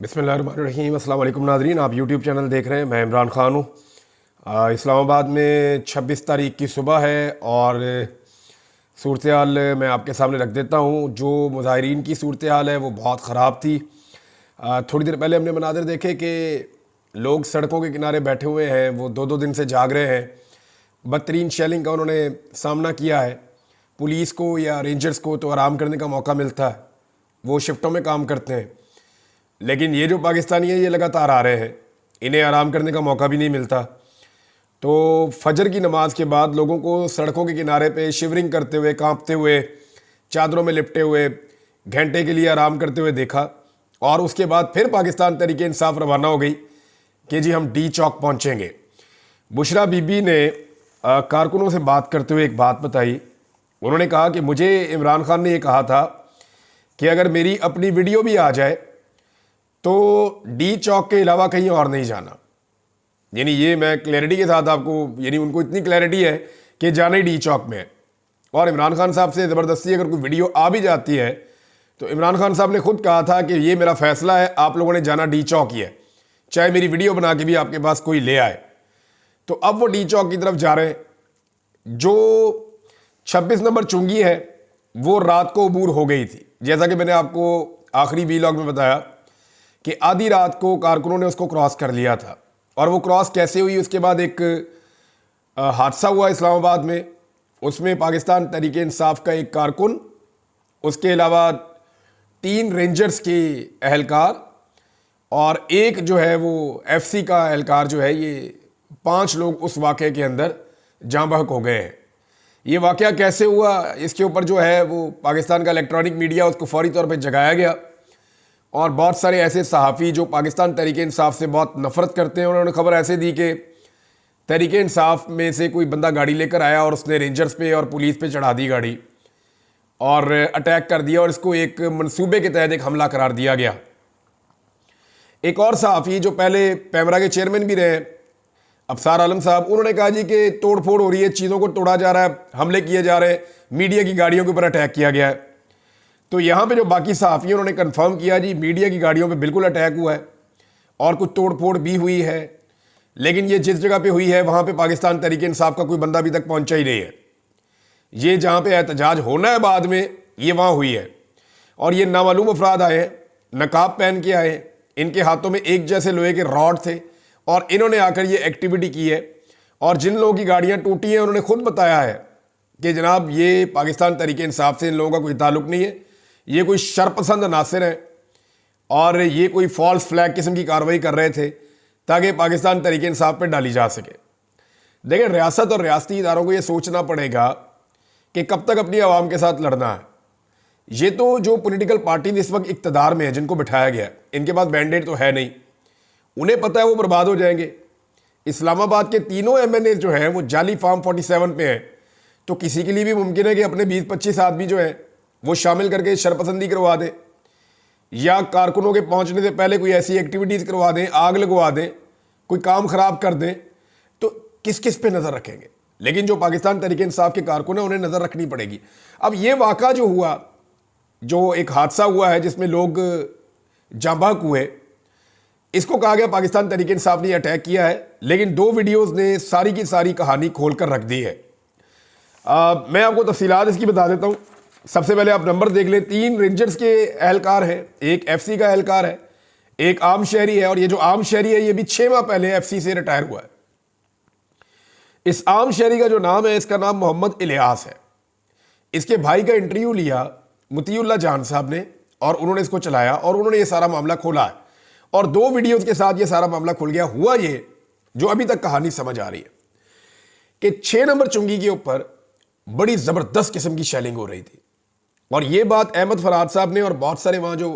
बिस्मिल्लाहिर्रहमानिर्रहीम। अस्सलाम वालेकुम नाज़रीन, आप यूट्यूब चैनल देख रहे हैं। मैं इमरान ख़ान हूँ। इस्लामाबाद में 26 तारीख की सुबह है और सूरत हाल मैं आपके सामने रख देता हूँ। जो मुज़ाहिरीन की सूरत हाल है वो बहुत ख़राब थी। थोड़ी देर पहले हमने मनाज़र देखे कि लोग सड़कों के किनारे बैठे हुए हैं, वो दो दो दिन से जाग रहे हैं। बदतरीन शेलिंग का उन्होंने सामना किया है। पुलिस को या रेंजर्स को तो आराम करने का मौका मिलता है, वो शिफ्टों में काम करते हैं, लेकिन ये जो पाकिस्तानी है ये लगातार आ रहे हैं, इन्हें आराम करने का मौका भी नहीं मिलता। तो फजर की नमाज के बाद लोगों को सड़कों के किनारे पे शिवरिंग करते हुए, कांपते हुए, चादरों में लिपटे हुए, घंटे के लिए आराम करते हुए देखा। और उसके बाद फिर पाकिस्तान तहरीक इंसाफ रवाना हो गई कि जी हम डी चौक पहुँचेंगे। बुशरा बीबी ने कारकुनों से बात करते हुए एक बात बताई। उन्होंने कहा कि मुझे इमरान खान ने ये कहा था कि अगर मेरी अपनी वीडियो भी आ जाए तो डी चौक के अलावा कहीं और नहीं जाना। यानी ये मैं क्लैरिटी के साथ आपको, यानी उनको इतनी क्लैरिटी है कि जाना ही डी चौक में है। और इमरान खान साहब से ज़बरदस्ती अगर कोई वीडियो आ भी जाती है तो इमरान खान साहब ने खुद कहा था कि ये मेरा फैसला है, आप लोगों ने जाना डी चौक ही है, चाहे मेरी वीडियो बना के भी आपके पास कोई ले आए। तो अब वो डी चौक की तरफ जा रहे हैं। जो 26 नंबर चुंगी है वो रात को अबूर हो गई थी, जैसा कि मैंने आपको आखिरी वीलॉग में बताया कि आधी रात को कारकुनों ने उसको क्रॉस कर लिया था। और वो क्रॉस कैसे हुई, उसके बाद एक हादसा हुआ इस्लामाबाद में। उसमें पाकिस्तान तहरीक इंसाफ का एक कारकुन, उसके अलावा 3 रेंजर्स के एहलकार और एक जो है वो एफसी का एहलकार जो है, ये 5 लोग उस वाक़े के अंदर जाँ बहक हो गए हैं। ये वाक़या कैसे हुआ, इसके ऊपर जो है वो पाकिस्तान का इलेक्ट्रॉनिक मीडिया उसको फौरी तौर पर जगाया गया। और बहुत सारे ऐसे सहाफ़ी जो पाकिस्तान तहरीक इंसाफ से बहुत नफ़रत करते हैं, उन्होंने खबर ऐसे दी कि तहरीक इंसाफ में से कोई बंदा गाड़ी लेकर आया और उसने रेंजर्स पे और पुलिस पे चढ़ा दी गाड़ी और अटैक कर दिया और इसको एक मंसूबे के तहत एक हमला करार दिया गया। एक और सहाफ़ी जो पहले पैमरा के चेयरमैन भी रहे, अफसार आलम साहब, उन्होंने कहा जी कि तोड़ फोड़ हो रही है, चीज़ों को तोड़ा जा रहा है, हमले किए जा रहे हैं, मीडिया की गाड़ियों के ऊपर अटैक किया गया है। तो यहाँ पे जो बाकी सहाफ़ी उन्होंने कंफर्म किया जी मीडिया की गाड़ियों पे बिल्कुल अटैक हुआ है और कुछ तोड़ फोड़ भी हुई है, लेकिन ये जिस जगह पे हुई है वहाँ पे पाकिस्तान तहरीक इंसाफ का कोई बंदा अभी तक पहुँचा ही नहीं है। ये जहाँ पे एहतजाज होना है बाद में, ये वहाँ हुई है। और ये नामालूम अफराद आए हैं, नकाब पहन के आए हैं, इनके हाथों में एक जैसे लोहे के रॉड थे और इन्होंने आकर ये एक्टिविटी की है। और जिन लोगों की गाड़ियाँ टूटी हैं उन्होंने खुद बताया है कि जनाब ये पाकिस्तान तहरीक इंसाफ से इन लोगों का कोई ताल्लुक नहीं है, ये कोई शरपसंद अनासर है और ये कोई फॉल्स फ्लैग किस्म की कार्रवाई कर रहे थे ताकि पाकिस्तान तहरीक इंसाफ पे डाली जा सके। देखिए, रियासत और रियासती इदारों को ये सोचना पड़ेगा कि कब तक अपनी आवाम के साथ लड़ना है। ये तो जो पॉलिटिकल पार्टी इस वक्त इक़्तिदार में है, जिनको बिठाया गया है, इनके पास मैंडेट तो है नहीं, उन्हें पता है वो बर्बाद हो जाएंगे। इस्लामाबाद के तीनों MNA जो हैं वो जाली फार्म 47 पे हैं, तो किसी के लिए भी मुमकिन है कि अपने 20-25 आदमी जो है वो शामिल करके शरपसंदी करवा दें या कारकुनों के पहुंचने से पहले कोई ऐसी एक्टिविटीज़ करवा दें, आग लगवा दें, कोई काम ख़राब कर दें। तो किस किस पे नज़र रखेंगे? लेकिन जो पाकिस्तान तहरीक इंसाफ के कारकुन हैं उन्हें नज़र रखनी पड़ेगी। अब ये वाक़ा जो हुआ, जो एक हादसा हुआ है जिसमें लोग जाँ बहक हुए, इसको कहा गया पाकिस्तान तहरीक इंसाफ ने अटैक किया है, लेकिन 2 वीडियोज़ ने सारी की सारी कहानी खोल कर रख दी है। मैं आपको तफसीलात इसकी बता देता हूँ। सबसे पहले आप नंबर देख लें। 3 रेंजर्स के एहलकार हैं, एक एफसी का एहलकार है, एक आम शहरी है। और ये जो आम शहरी है ये भी 6 माह पहले एफसी से रिटायर हुआ है। इस आम शहरी का जो नाम है, इसका नाम मोहम्मद इलियास है। इसके भाई का इंटरव्यू लिया मुतीउल्लाह जान साहब ने और उन्होंने इसको चलाया और उन्होंने ये सारा मामला खोला है और 2 वीडियोज़ के साथ ये सारा मामला खुल गया। हुआ ये, जो अभी तक कहानी समझ आ रही है, कि 6 नंबर चुंगी के ऊपर बड़ी ज़बरदस्त किस्म की शेलिंग हो रही थी। और ये बात अहमद फराद साहब ने और बहुत सारे वहाँ जो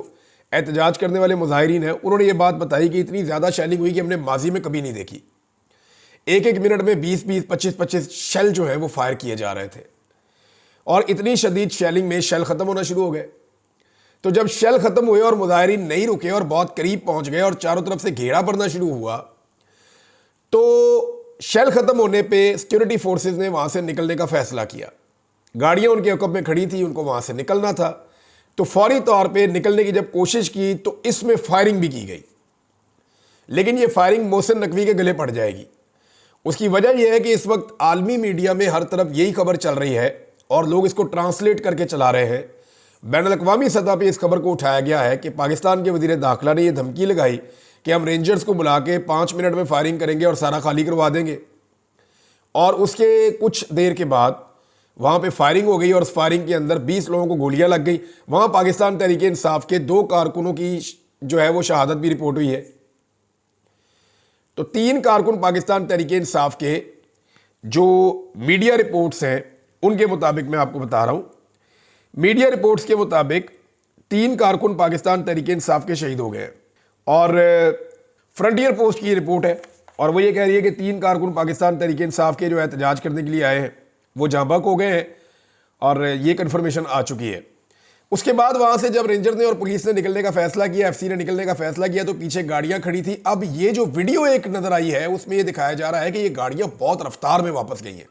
एहतजाज करने वाले मुजाहिरीन हैं उन्होंने ये बात बताई कि इतनी ज़्यादा शेलिंग हुई कि हमने माजी में कभी नहीं देखी। 1-1 मिनट में 20-20, 25-25 शेल जो है वो फायर किए जा रहे थे और इतनी शदीद शेलिंग में शेल ख़त्म होना शुरू हो गए। तो जब शेल ख़त्म हुए और मुजाहिरीन नहीं रुके और बहुत करीब पहुँच गए और चारों तरफ से घेरा पड़ना शुरू हुआ, तो शेल ख़त्म होने पर सिक्योरिटी फोर्सेज ने वहाँ से निकलने का फ़ैसला किया। गाड़ियाँ उनके हक़ में खड़ी थी, उनको वहाँ से निकलना था, तो फौरी तौर पे निकलने की जब कोशिश की तो इसमें फायरिंग भी की गई, लेकिन ये फायरिंग मोहसिन नकवी के गले पड़ जाएगी। उसकी वजह यह है कि इस वक्त आलमी मीडिया में हर तरफ यही खबर चल रही है और लोग इसको ट्रांसलेट करके चला रहे हैं। बैनुल-अक़वामी सतह पर इस खबर को उठाया गया है कि पाकिस्तान के वज़ीर दाखिला ने यह धमकी लगाई कि हम रेंजर्स को बुला के 5 मिनट में फायरिंग करेंगे और सारा खाली करवा देंगे। और उसके कुछ देर के बाद वहाँ पे फायरिंग हो गई और उस फायरिंग के अंदर 20 लोगों को गोलियां लग गई। वहाँ पाकिस्तान तहरीक इंसाफ के 2 कारकुनों की जो है वो शहादत भी रिपोर्ट हुई है। तो 3 कारकुन पाकिस्तान तहरीक इंसाफ के जो मीडिया रिपोर्ट्स हैं उनके मुताबिक मैं आपको बता रहा हूँ, मीडिया रिपोर्ट्स के मुताबिक 3 कारकुन पाकिस्तान तहरीक इंसाफ के शहीद हो गए हैं। और फ्रंटियर पोस्ट की रिपोर्ट है और वो ये कह रही है कि 3 कारकुन पाकिस्तान तहरीक इंसाफ के जो एहतजाज करने के लिए आए हैं वो जाँ बहक हो गए हैं और ये कन्फर्मेशन आ चुकी है। उसके बाद वहाँ से जब रेंजर ने और पुलिस ने निकलने का फैसला किया, एफसी ने निकलने का फैसला किया, तो पीछे गाड़ियाँ खड़ी थी। अब ये जो वीडियो एक नज़र आई है उसमें ये दिखाया जा रहा है कि ये गाड़ियाँ बहुत रफ्तार में वापस गई हैं,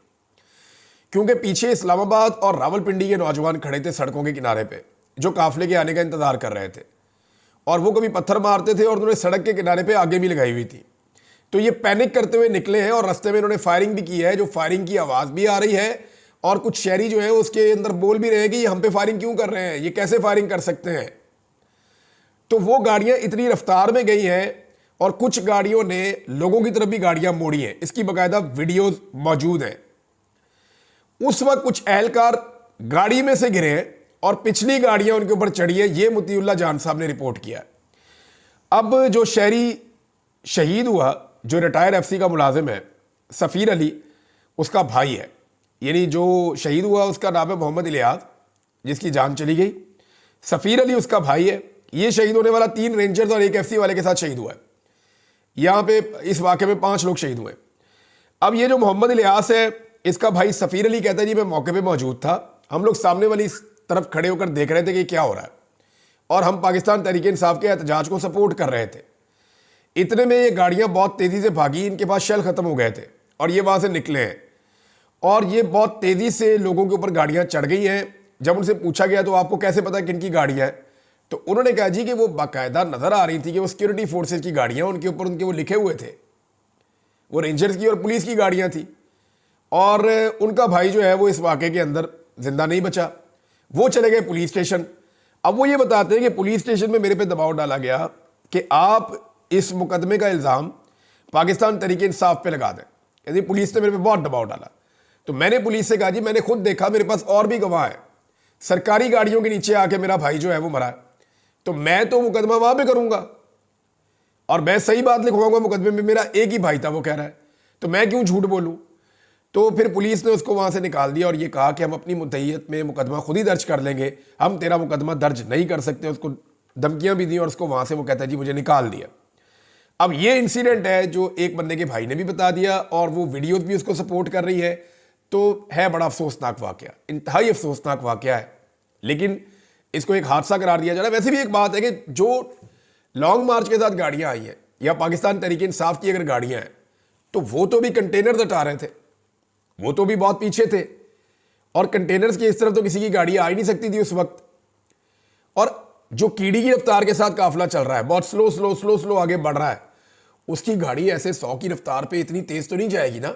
क्योंकि पीछे इस्लामाबाद और रावलपिंडी के नौजवान खड़े थे सड़कों के किनारे पे, जो काफिले के आने का इंतजार कर रहे थे। और वो कभी पत्थर मारते थे और उन्होंने सड़क के किनारे पे आगे भी लगाई हुई थी। तो ये पैनिक करते हुए निकले हैं और रास्ते में इन्होंने फायरिंग भी की है, जो फायरिंग की आवाज़ भी आ रही है। और कुछ शहरी जो है उसके अंदर बोल भी रहे हैं कि ये हम पे फायरिंग क्यों कर रहे हैं, ये कैसे फायरिंग कर सकते हैं। तो वो गाड़ियाँ इतनी रफ्तार में गई हैं और कुछ गाड़ियों ने लोगों की तरफ भी गाड़ियाँ मोड़ी हैं। इसकी बाकायदा वीडियोज़ मौजूद हैं। उस वक्त कुछ एहलकार गाड़ी में से गिरे हैं और पिछली गाड़ियां उनके ऊपर चढ़ी है। ये मुतीउल्लाह जान साहब ने रिपोर्ट किया। अब जो शहरी शहीद हुआ, जो रिटायर्ड एफसी का मुलाजिम है सफ़ीर अली, उसका भाई है, यानी जो शहीद हुआ उसका नाम है मोहम्मद इलियास, जिसकी जान चली गई। सफ़ीर अली उसका भाई है। ये शहीद होने वाला 3 रेंजर्स और 1 एफसी वाले के साथ शहीद हुआ है। यहाँ पे इस वाक़े में 5 लोग शहीद हुए। अब ये जो मोहम्मद इलियास है, इसका भाई सफ़ीर अली कहता है जी मैं मौके पे मौजूद था, हम लोग सामने वाली तरफ खड़े होकर देख रहे थे कि क्या हो रहा है और हम पाकिस्तान तहरीक इंसाफ के एहतजाज को सपोर्ट कर रहे थे। इतने में ये गाड़ियाँ बहुत तेज़ी से भागी, इनके पास शेल ख़त्म हो गए थे और ये वहाँ से निकले हैं और ये बहुत तेज़ी से लोगों के ऊपर गाड़ियाँ चढ़ गई हैं। जब उनसे पूछा गया तो आपको कैसे पता किन की गाड़ियाँ हैं, तो उन्होंने कहा जी कि वो बाकायदा नज़र आ रही थी कि वो सिक्योरिटी फोर्सेज की गाड़ियाँ, उनके ऊपर उनके वो लिखे हुए थे, वो रेंजर्स की और पुलिस की गाड़ियाँ थी। और उनका भाई जो है वो इस वाक़े के अंदर ज़िंदा नहीं बचा, वो चले गए पुलिस स्टेशन। अब वो ये बताते हैं कि पुलिस स्टेशन में मेरे पे दबाव डाला गया कि आप इस मुकदमे का इल्ज़ाम पाकिस्तान तहरीक इंसाफ पे लगा दें। यदि पुलिस ने मेरे पे बहुत दबाव डाला तो मैंने पुलिस से कहा जी मैंने खुद देखा, मेरे पास और भी गवाह है, सरकारी गाड़ियों के नीचे आके मेरा भाई जो है वो मरा है, तो मैं तो मुकदमा वहाँ पे करूँगा और मैं सही बात लिखवाऊंगा मुकदमे में, मेरा एक ही भाई था वो कह रहा है, तो मैं क्यों झूठ बोलूँ। तो फिर पुलिस ने उसको वहाँ से निकाल दिया और ये कहा कि हम अपनी मुद्दईयत में मुकदमा खुद ही दर्ज कर लेंगे, हम तेरा मुकदमा दर्ज नहीं कर सकते। उसको धमकियाँ भी दी और उसको वहाँ से वो कहता है जी मुझे निकाल दिया। अब ये इंसिडेंट है जो एक बंदे के भाई ने भी बता दिया और वो वीडियोज़ भी उसको सपोर्ट कर रही है। तो है बड़ा अफसोसनाक वाक़या, इंतहाई अफसोसनाक वाक़या है, लेकिन इसको एक हादसा करार दिया जा रहा है। वैसे भी एक बात है कि जो लॉन्ग मार्च के साथ गाड़ियाँ आई हैं या पाकिस्तान तहरीक इंसाफ की अगर गाड़ियाँ हैं तो वो तो भी कंटेनर हटा रहे थे, वो तो भी बहुत पीछे थे और कंटेनर्स की इस तरफ तो किसी की गाड़ी आ ही नहीं सकती थी उस वक्त। और जो कीड़ी की रफ्तार के साथ काफिला चल रहा है, बहुत स्लो स्लो स्लो स्लो आगे बढ़ रहा है, उसकी गाड़ी ऐसे 100 की रफ्तार पे इतनी तेज तो नहीं जाएगी ना,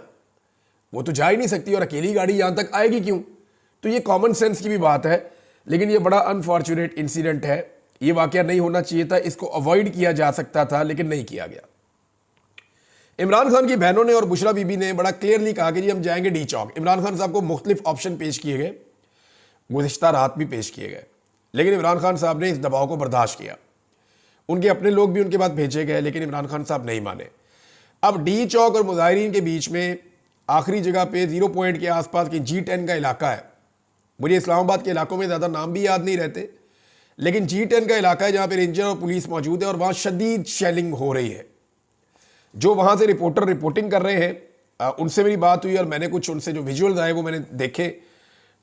वो तो जा ही नहीं सकती और अकेली गाड़ी यहां तक आएगी क्यों। तो ये कॉमन सेंस की भी बात है, लेकिन ये बड़ा अनफॉर्चुनेट इंसिडेंट है। ये वाकया नहीं होना चाहिए था, इसको अवॉइड किया जा सकता था लेकिन नहीं किया गया। इमरान खान की बहनों ने और बुशरा बीबी ने बड़ा क्लियरली कहा कि जी हम जाएंगे डी चौक। इमरान खान साहब को मुख्तलिफ ऑप्शन पेश किए गए, गुज़िश्ता रात भी पेश किए गए, लेकिन इमरान खान साहब ने इस दबाव को बर्दाश्त किया। उनके अपने लोग भी उनके बाद भेजे गए लेकिन इमरान खान साहब नहीं माने। अब डी चौक और मुजाहिरीन के बीच में आखिरी जगह पे 0 पॉइंट के आसपास की G10 का इलाका है। मुझे इस्लामाबाद के इलाकों में ज़्यादा नाम भी याद नहीं रहते, लेकिन G10 का इलाका है जहाँ पे रेंजर और पुलिस मौजूद है और वहाँ शदीद शेलिंग हो रही है। जो वहाँ से रिपोर्टर रिपोर्टिंग कर रहे हैं उनसे मेरी बात हुई और मैंने कुछ उनसे जो विजुअल्स आए वो मैंने देखे,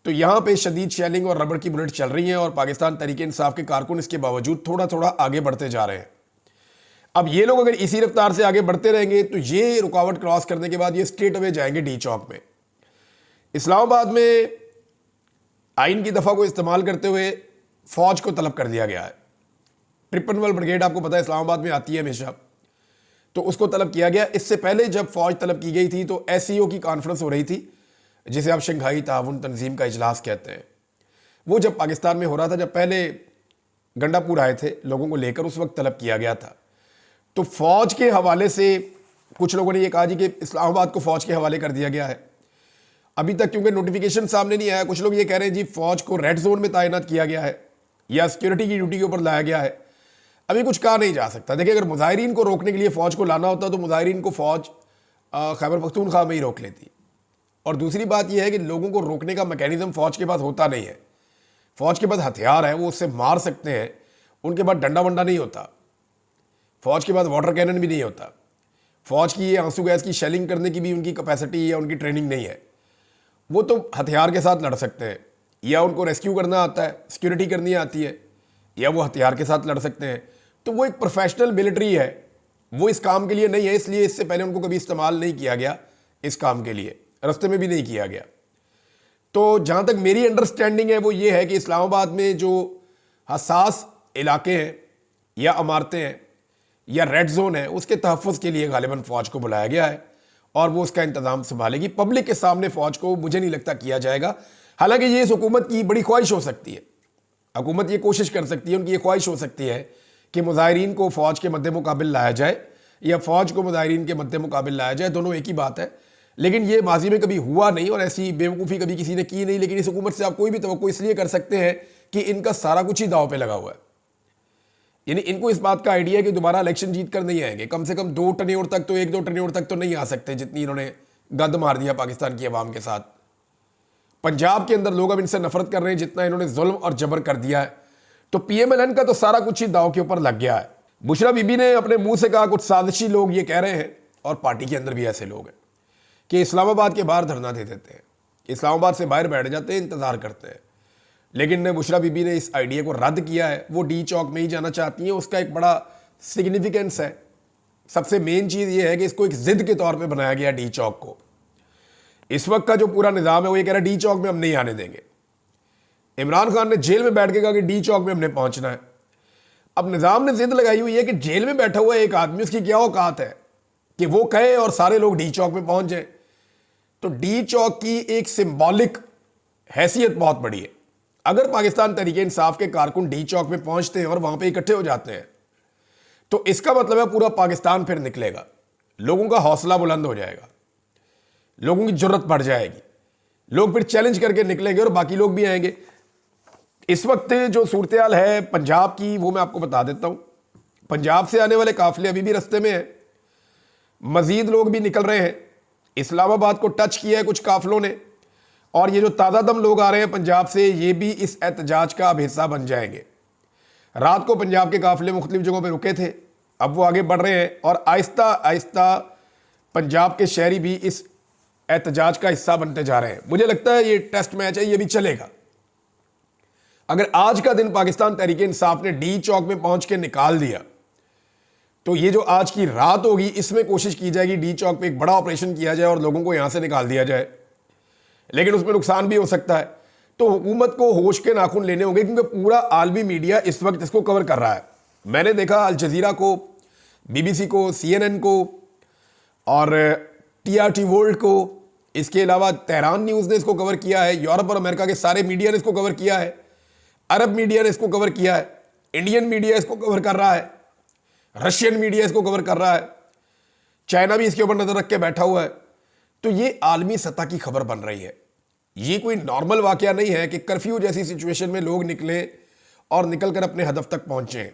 तो यहाँ पे शदीद शेलिंग और रबड़ की बुलेट चल रही हैं और पाकिस्तान तहरीक इंसाफ के कारकुन इसके बावजूद थोड़ा थोड़ा आगे बढ़ते जा रहे हैं। अब ये लोग अगर इसी रफ्तार से आगे बढ़ते रहेंगे तो ये रुकावट क्रॉस करने के बाद ये स्ट्रेट अवे जाएंगे डी चौक में। इस्लामाबाद में आइन की दफ़ा को इस्तेमाल करते हुए फौज को तलब कर दिया गया है। 53 ब्रिगेड आपको पता है इस्लामाबाद में आती है हमेशा, तो उसको तलब किया गया। इससे पहले जब फौज तलब की गई थी तो SCO की कॉन्फ्रेंस हो रही थी, जिसे आप शंघाई ताउन तंजीम का इजलास कहते हैं। वो जब पाकिस्तान में हो रहा था, जब पहले गंडापुर आए थे लोगों को लेकर, उस वक्त तलब किया गया था। तो फौज के हवाले से कुछ लोगों ने ये कहा जी कि इस्लामाबाद को फौज के हवाले कर दिया गया है। अभी तक क्योंकि नोटिफिकेशन सामने नहीं आया, कुछ लोग ये कह रहे हैं जी फौज को रेड जोन में तैनात किया गया है या सिक्योरिटी की ड्यूटी के ऊपर लाया गया है। अभी कुछ कहा नहीं जा सकता। देखिए, अगर मुजाहिरीन को रोकने के लिए फौज को लाना होता तो मुजाहिरीन को फौज खैबर पख्तूनख्वा में ही रोक लेती। और दूसरी बात यह है कि लोगों को रोकने का मैकेनिज्म फौज के पास होता नहीं है। फौज के पास हथियार है, वो उससे मार सकते हैं, उनके पास डंडा वंडा नहीं होता, फौज के पास वाटर कैनन भी नहीं होता, फौज की ये आंसू गैस की शेलिंग करने की भी उनकी कैपेसिटी या उनकी ट्रेनिंग नहीं है। वो तो हथियार के साथ लड़ सकते हैं, या उनको रेस्क्यू करना आता है, सिक्योरिटी करनी आती है, या वो हथियार के साथ लड़ सकते हैं। तो वो एक प्रोफेशनल मिलिट्री है, वो इस काम के लिए नहीं है, इसलिए इससे पहले उनको कभी इस्तेमाल नहीं किया गया इस काम के लिए, रास्ते में भी नहीं किया गया। तो जहाँ तक मेरी अंडरस्टैंडिंग है वो ये है कि इस्लामाबाद में जो हसास इलाके हैं या इमारतें हैं या रेड जोन है, उसके तहफ़्फ़ुज़ के लिए गालिबन फ़ौज को बुलाया गया है और वो उसका इंतज़ाम संभालेगी। पब्लिक के सामने फ़ौज को मुझे नहीं लगता किया जाएगा। हालांकि ये इस हुकूमत की बड़ी ख्वाहिश हो सकती है, हुकूमत ये कोशिश कर सकती है, उनकी ये ख्वाहिश हो सकती है कि मुजाहिरीन को फ़ौज के मद्दे मुकाबिल लाया जाए या फ़ौज को मुजाहिरीन के मद्दे मुकाबिल लाया जाए, दोनों एक ही बात है। लेकिन ये माजी में कभी हुआ नहीं और ऐसी बेवकूफ़ी कभी किसी ने की नहीं। लेकिन इस हुकूमत से आप कोई भी तवक्को इसलिए कर सकते हैं कि इनका सारा कुछ ही दाव पे लगा हुआ है। यानी इनको इस बात का आइडिया है कि दोबारा इलेक्शन जीत कर नहीं आएंगे, कम से कम 2 टर्न्योर तक तो 1-2 टर्न्योर तक तो नहीं आ सकते, जितनी इन्होंने गंद मार दिया पाकिस्तान की आवाम के साथ। पंजाब के अंदर लोग अब इनसे नफरत कर रहे हैं जितना इन्होंने जुल्म और जबर कर दिया है। तो PMLN का तो सारा कुछ ही दाव के ऊपर लग गया है। बुशरा बीबी ने अपने मुंह से कहा, कुछ साजिशी लोग ये कह रहे हैं और पार्टी के अंदर भी ऐसे लोग हैं कि इस्लामाबाद के बाहर धरना दे देते हैं, इस्लामाबाद से बाहर बैठ जाते हैं, इंतज़ार करते हैं। लेकिन बुशरा बीबी ने इस आइडिया को रद्द किया है। वो डी चौक में ही जाना चाहती हैं। उसका एक बड़ा सिग्निफिकेंस है। सबसे मेन चीज़ ये है कि इसको एक ज़िद के तौर पे बनाया गया डी चौक को। इस वक्त का जो पूरा निज़ाम है वो ये कह रहा है डी चौक में हम नहीं आने देंगे। इमरान खान ने जेल में बैठ के कहा कि डी चौक में हमने पहुंचना है। अब निज़ाम ने ज़िद लगाई हुई है कि जेल में बैठा हुआ एक आदमी, उसकी क्या औकात है कि वो कहे और सारे लोग डी चौक में पहुंच जाए। तो डी चौक की एक सिंबॉलिक हैसियत बहुत बड़ी है। अगर पाकिस्तान तहरीक इंसाफ के कारकुन डी चौक में पहुंचते हैं और वहां पे इकट्ठे हो जाते हैं तो इसका मतलब है पूरा पाकिस्तान फिर निकलेगा, लोगों का हौसला बुलंद हो जाएगा, लोगों की जुर्रत बढ़ जाएगी, लोग फिर चैलेंज करके निकलेंगे और बाकी लोग भी आएंगे। इस वक्त जो सूरत हाल है पंजाब की वो मैं आपको बता देता हूं। पंजाब से आने वाले काफिले अभी भी रास्ते में हैं, मजीद लोग भी निकल रहे हैं। इस्लामाबाद को टच किया है कुछ काफिलों ने, और ये जो ताज़ा दम लोग आ रहे हैं पंजाब से, ये भी इस एहतजाज का अब हिस्सा बन जाएंगे। रात को पंजाब के काफिले मुख्तलिफ जगहों पर रुके थे, अब वो आगे बढ़ रहे हैं और आहिस्ता आहिस्ता पंजाब के शहरी भी इस एहतजाज का हिस्सा बनते जा रहे हैं। मुझे लगता है ये टेस्ट मैच है, ये भी चलेगा। अगर आज का दिन पाकिस्तान तहरीक इंसाफ ने डी चौक में पहुंच के निकाल दिया तो ये जो आज की रात होगी इसमें कोशिश की जाएगी डी चौक पे एक बड़ा ऑपरेशन किया जाए और लोगों को यहां से निकाल दिया जाए। लेकिन उसमें नुकसान भी हो सकता है। तो हुकूमत को होश के नाखून लेने होंगे, क्योंकि पूरा आलमी मीडिया इस वक्त इसको कवर कर रहा है। मैंने देखा अल जजीरा को, BBC को, CNN को और TRT वर्ल्ड को, इसके अलावा तेहरान न्यूज़ ने इसको कवर किया है, यूरोप और अमेरिका के सारे मीडिया ने इसको कवर किया है, अरब मीडिया ने इसको कवर किया है, इंडियन मीडिया इसको कवर कर रहा है, रशियन मीडिया इसको कवर कर रहा है, चाइना भी इसके ऊपर नजर रख के बैठा हुआ है। तो ये आलमी सतह की खबर बन रही है। ये कोई नॉर्मल वाकया नहीं है कि कर्फ्यू जैसी सिचुएशन में लोग निकले और निकलकर अपने हदफ तक पहुंचे।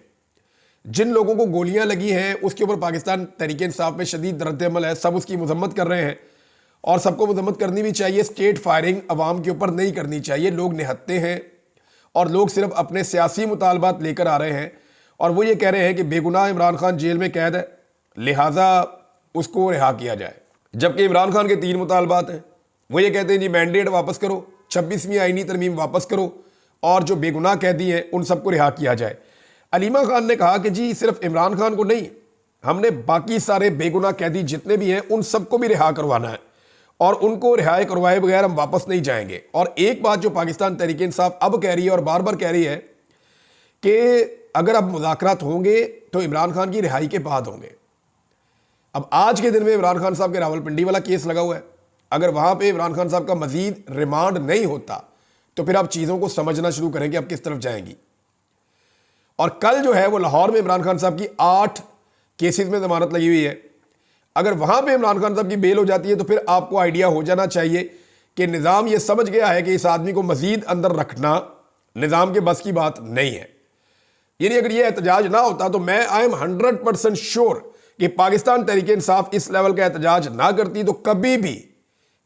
जिन लोगों को गोलियां लगी हैं उसके ऊपर पाकिस्तान तहरीक इंसाफ में शदीद रद्द-ए-अमल है, सब उसकी मजम्मत कर रहे हैं और सबको मजम्मत करनी भी चाहिए। स्टेट फायरिंग अवाम के ऊपर नहीं करनी चाहिए। लोग निहत्ते हैं और लोग सिर्फ अपने सियासी मुतालबात लेकर आ रहे हैं और वो ये कह रहे हैं कि बेगुनाह इमरान खान जेल में कैद है, लिहाजा उसको रिहा किया जाए। जबकि इमरान खान के 3 मुतालबात हैं। वो ये कहते हैं जी मैंडेट वापस करो, 26वीं आईनी तरमीम वापस करो और जो बेगुनाह कैदी हैं उन सबको रिहा किया जाए। अलीमा खान ने कहा कि जी सिर्फ इमरान खान को नहीं, हमने बाकी सारे बेगुनाह कैदी जितने भी हैं उन सबको भी रिहा करवाना है और उनको रिहाई करवाए बगैर हम वापस नहीं जाएंगे। और एक बात जो पाकिस्तान तहरीक इंसाफ अब कह रही है और बार बार कह रही है कि अगर अब मुज़ाकरात होंगे तो इमरान खान की रिहाई के बाद होंगे। अब आज के दिन में इमरान खान साहब के रावलपिंडी वाला केस लगा हुआ है, अगर वहां पे इमरान खान साहब का मजीद रिमांड नहीं होता तो फिर आप चीज़ों को समझना शुरू करेंगे अब किस तरफ जाएंगी। और कल जो है वो लाहौर में इमरान खान साहब की 8 केसेस में जमानत लगी हुई है। अगर वहां पे इमरान खान साहब की बेल हो जाती है तो फिर आपको आइडिया हो जाना चाहिए कि निज़ाम ये समझ गया है कि इस आदमी को मजीद अंदर रखना निज़ाम के बस की बात नहीं है। यानी अगर ये एहतजाज ना होता तो मैं आई एम 100% श्योर कि पाकिस्तान तहरीक इंसाफ इस लेवल का एहतजाज ना करती तो कभी भी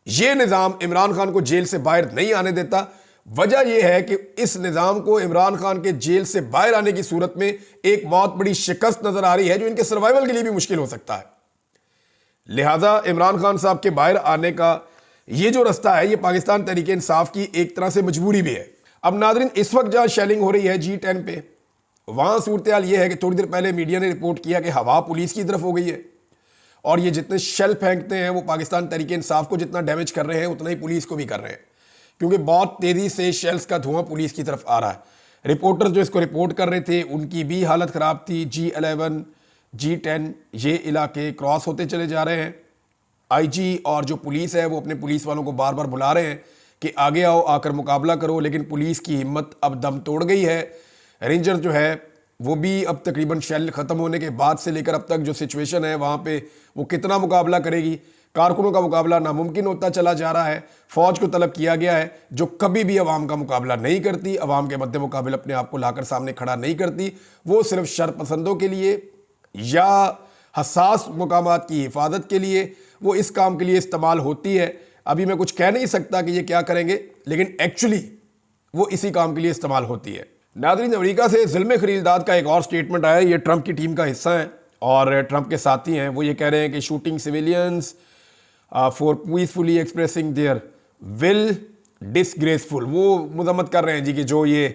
ये निज़ाम इमरान खान को जेल से बाहर नहीं आने देता। वजह यह है कि इस निज़ाम को इमरान खान के जेल से बाहर आने की सूरत में एक बहुत बड़ी शिकस्त नजर आ रही है जो इनके सर्वाइवल के लिए भी मुश्किल हो सकता है। लिहाजा इमरान खान साहब के बाहर आने का ये जो रास्ता है ये पाकिस्तान तहरीक इंसाफ की एक तरह से मजबूरी भी है। अब नाज़रीन, इस वक्त जहां शेलिंग हो रही है G10 पे, वहां सूरत हाल ये है कि थोड़ी देर पहले मीडिया ने रिपोर्ट किया कि हवा पुलिस की तरफ हो गई है और ये जितने शेल फेंकते हैं वो पाकिस्तान तहरीक इंसाफ को जितना डैमेज कर रहे हैं उतना ही पुलिस को भी कर रहे हैं, क्योंकि बहुत तेजी से शेल्स का धुआं पुलिस की तरफ आ रहा है। रिपोर्टर जो इसको रिपोर्ट कर रहे थे उनकी भी हालत ख़राब थी। G11 G10 ये इलाके क्रॉस होते चले जा रहे हैं। IG और जो पुलिस है वो अपने पुलिस वालों को बार बार बुला रहे हैं कि आगे आओ, आकर मुकाबला करो, लेकिन पुलिस की हिम्मत अब दम तोड़ गई है। रेंजर जो है वो भी अब तकरीबन शेल ख़त्म होने के बाद से लेकर अब तक जो सिचुएशन है वहाँ पे वो कितना मुकाबला करेगी, कारकुनों का मुकाबला नामुमकिन होता चला जा रहा है। फौज को तलब किया गया है जो कभी भी अवाम का मुकाबला नहीं करती, अवाम के मद्दे मुकाबले अपने आप को लाकर सामने खड़ा नहीं करती, वो सिर्फ शरपसंदों के लिए या हसास मकामात की हिफाजत के लिए वो इस काम के लिए इस्तेमाल होती है। अभी मैं कुछ कह नहीं सकता कि ये क्या करेंगे, लेकिन एक्चुअली वो इसी काम के लिए इस्तेमाल होती है। नाज़रीन, अमेरिका से ज़ुल्म खलीलदाद का एक और स्टेटमेंट आया। ये ट्रंप की टीम का हिस्सा है और ट्रंप के साथी हैं। वो ये कह रहे हैं कि shooting civilians for peacefully expressing there will disgraceful. वो मजम्मत कर रहे हैं जी कि जो ये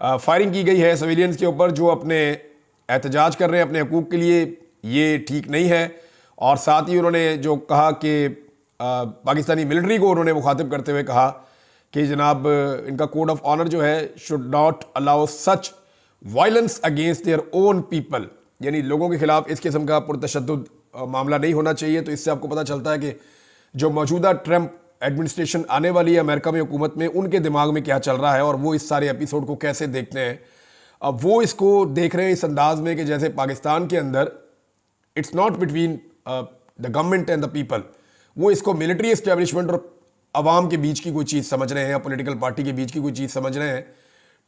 फायरिंग की गई है सिविलियंस के ऊपर जो अपने एहतजाज कर रहे हैं अपने हकूक़ के लिए, ये ठीक नहीं है। और साथ ही उन्होंने जो कहा कि पाकिस्तानी मिलिट्री को उन्होंने मुखातिब करते हुए कहा कि जनाब इनका कोड ऑफ ऑनर जो है should not allow such violence against their own people, यानी लोगों के खिलाफ इस किस्म का पुरतशद्दुद मामला नहीं होना चाहिए। तो इससे आपको पता चलता है कि जो मौजूदा ट्रंप एडमिनिस्ट्रेशन आने वाली है अमेरिका में हुकूमत में, उनके दिमाग में क्या चल रहा है और वो इस सारे एपिसोड को कैसे देखते हैं। अब वो इसको देख रहे हैं इस अंदाज में कि जैसे पाकिस्तान के अंदर it's not between the government and the people, वो इसको मिलिट्री एस्टेब्लिशमेंट और अवाम के बीच की कोई चीज़ समझ रहे हैं या पॉलिटिकल पार्टी के बीच की कोई चीज़ समझ रहे हैं।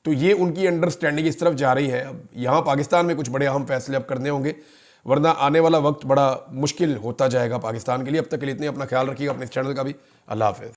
तो ये उनकी अंडरस्टैंडिंग इस तरफ जा रही है। अब यहाँ पाकिस्तान में कुछ बड़े अहम फैसले अब करने होंगे, वरना आने वाला वक्त बड़ा मुश्किल होता जाएगा पाकिस्तान के लिए। अब तक के लिए इतने, अपना ख्याल रखिएगा, अपने इस चैनल का भी। अल्लाह हाफ़िज़।